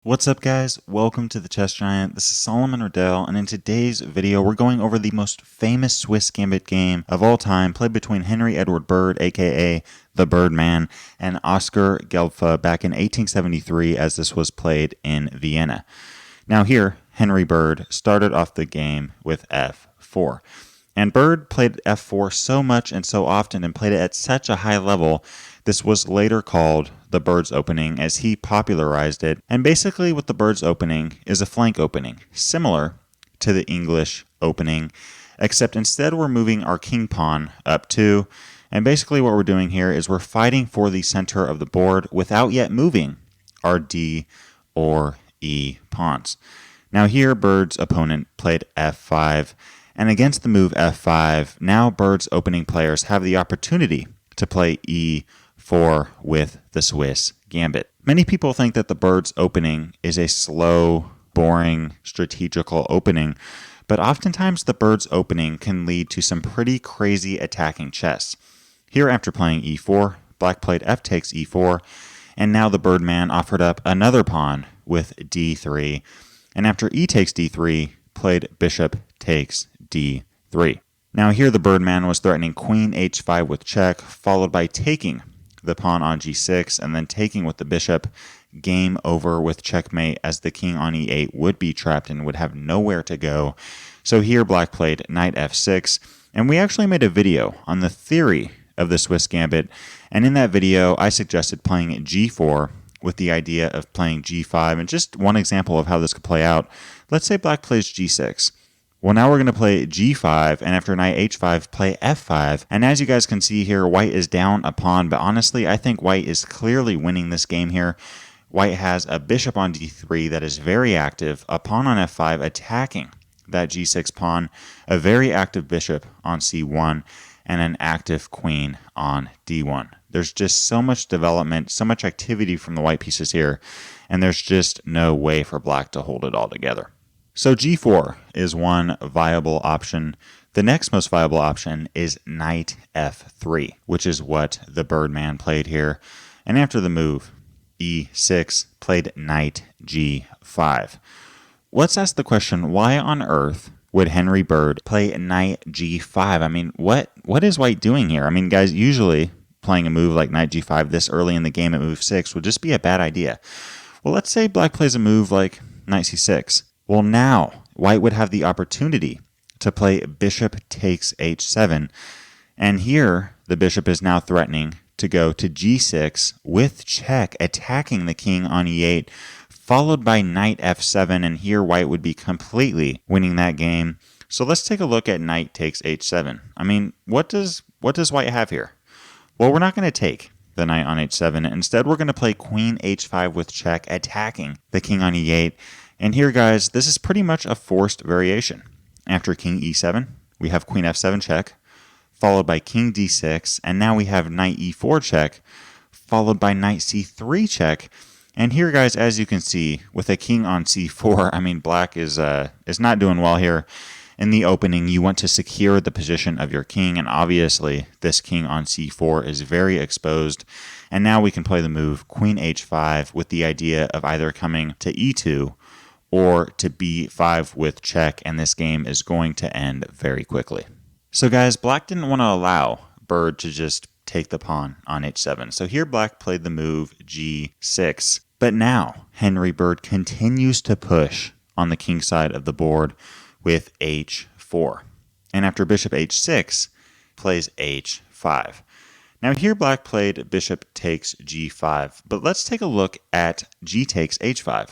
What's up guys, welcome to the Chess Giant. This is Solomon Riddell, and in today's video we're going over the most famous Swiss Gambit game of all time, played between Henry Edward Bird, aka the Birdman, and Oscar Gelpfa back in 1873 as this was played in Vienna. Now here, Henry Bird started off the game with f4. And Bird played f4 so much and so often and played it at such a high level, this was later called the Bird's opening as he popularized it. And basically what the Bird's opening is a flank opening, similar to the English opening, except instead we're moving our king pawn up 2. And basically what we're doing here is we're fighting for the center of the board without yet moving our D or E pawns. Now here Bird's opponent played f5. And against the move f5, now Bird's opening players have the opportunity to play e4 with the Swiss Gambit. Many people think that the Bird's opening is a slow, boring, strategical opening, but oftentimes the Bird's opening can lead to some pretty crazy attacking chess. Here after playing e4, Black played f takes e4, and now the Birdman offered up another pawn with d3, and after e takes d3, played bishop takes d3. Now here the Birdman was threatening queen h5 with check, followed by taking the pawn on g6 and then taking with the bishop. Game over with checkmate, as the king on e8 would be trapped and would have nowhere to go. So here Black played knight f6, and we actually made a video on the theory of the Swiss Gambit, and in that video I suggested playing g4 with the idea of playing g5, and just one example of how this could play out. Let's say Black plays g6. Well, now we're going to play g5, and after knight h5, play f5. And as you guys can see here, White is down a pawn, but honestly, I think White is clearly winning this game here. White has a bishop on d3 that is very active, a pawn on f5 attacking that g6 pawn, a very active bishop on c1, and an active queen on d1. There's just so much development, so much activity from the white pieces here, and there's just no way for Black to hold it all together. So g4 is one viable option. The next most viable option is knight f3, which is what the Birdman played here. And after the move, e6, played knight g5. Let's ask the question, why on earth would Henry Bird play knight g5? I mean, what is White doing here? I mean, guys, usually playing a move like knight g5 this early in the game at move 6 would just be a bad idea. Well, let's say Black plays a move like knight c6. Well, now White would have the opportunity to play bishop takes h7. And here the bishop is now threatening to go to g6 with check, attacking the king on e8, followed by knight f7. And here White would be completely winning that game. So let's take a look at knight takes h7. I mean, what does White have here? Well, we're not going to take the knight on h7. Instead, we're going to play queen h5 with check, attacking the king on e8. And here, guys, this is pretty much a forced variation. After king e7, we have queen f7 check, followed by king d6, and now we have knight e4 check, followed by knight c3 check. And here, guys, as you can see, with a king on c4, I mean, Black is not doing well here. In the opening, you want to secure the position of your king, and obviously this king on c4 is very exposed. And now we can play the move queen h5 with the idea of either coming to e2 or to b5 with check, and this game is going to end very quickly. So guys, Black didn't want to allow Bird to just take the pawn on h7. So here Black played the move g6. But now Henry Bird continues to push on the king side of the board with h4. And after bishop h6, plays h5. Now here Black played bishop takes g5, but let's take a look at g takes h5.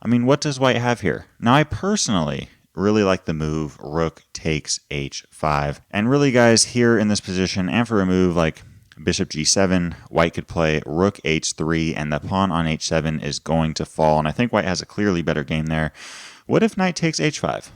I mean, what does White have here? Now I personally really like the move rook takes h5. And really, guys, here in this position, and for a move like bishop g7, White could play rook h3, and the pawn on h7 is going to fall. And I think White has a clearly better game there. What if knight takes h5?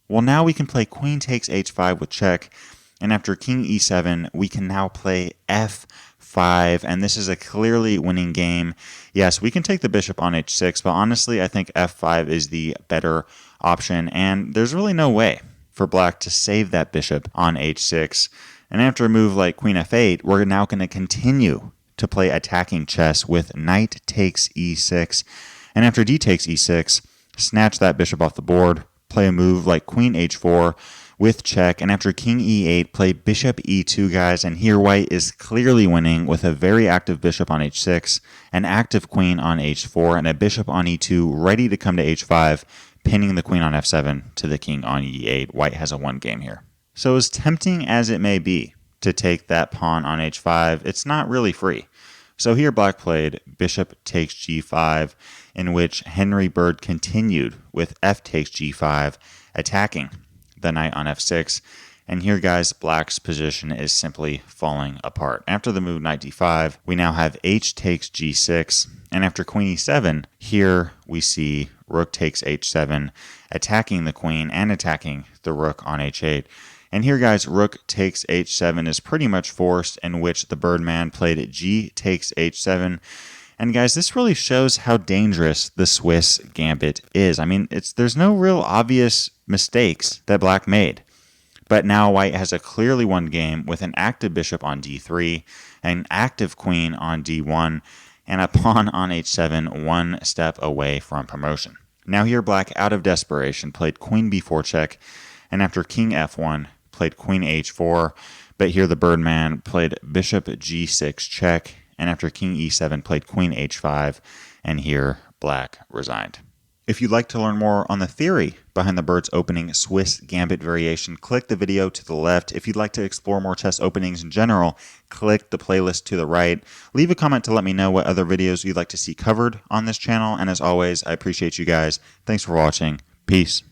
Well, now we can play queen takes h5 with check, and after king e7, we can now play f5, and this is a clearly winning game. Yes, we can take the bishop on h6, but honestly, I think f5 is the better option, and there's really no way for Black to save that bishop on h6. And after a move like queen f8, we're now going to continue to play attacking chess with knight takes e6, And after d takes e6, snatch that bishop off the board, play a move like queen h4 with check, and after king e8, play bishop e2, guys, and here white is clearly winning with a very active bishop on h6, an active queen on h4, and a bishop on e2 ready to come to h5, pinning the queen on f7 to the king on e8. White has a one game here. So as tempting as it may be to take that pawn on h5, it's not really free. So here black played bishop takes g5, in which Henry Bird continued with f takes g5, attacking the knight on f6. And here, guys, black's position is simply falling apart. After the move knight d5, we now have h takes g6. And after queen e7, here we see rook takes h7, attacking the queen and attacking the rook on h8. And here, guys, rook takes h7 is pretty much forced, in which the Birdman played g takes h7. And guys, this really shows how dangerous the Swiss Gambit is. I mean, there's no real obvious mistakes that black made. But now white has a clearly won game with an active bishop on d3, an active queen on d1, and a pawn on h7, one step away from promotion. Now here black, out of desperation, played queen b4 check, and after king f1, played queen h4, but here the Birdman played bishop g6 check, and after king e7 played queen h5, and here black resigned. If you'd like to learn more on the theory behind the Bird's opening Swiss Gambit variation, click the video to the left. If you'd like to explore more chess openings in general, click the playlist to the right. Leave a comment to let me know what other videos you'd like to see covered on this channel, and as always, I appreciate you guys. Thanks for watching. Peace.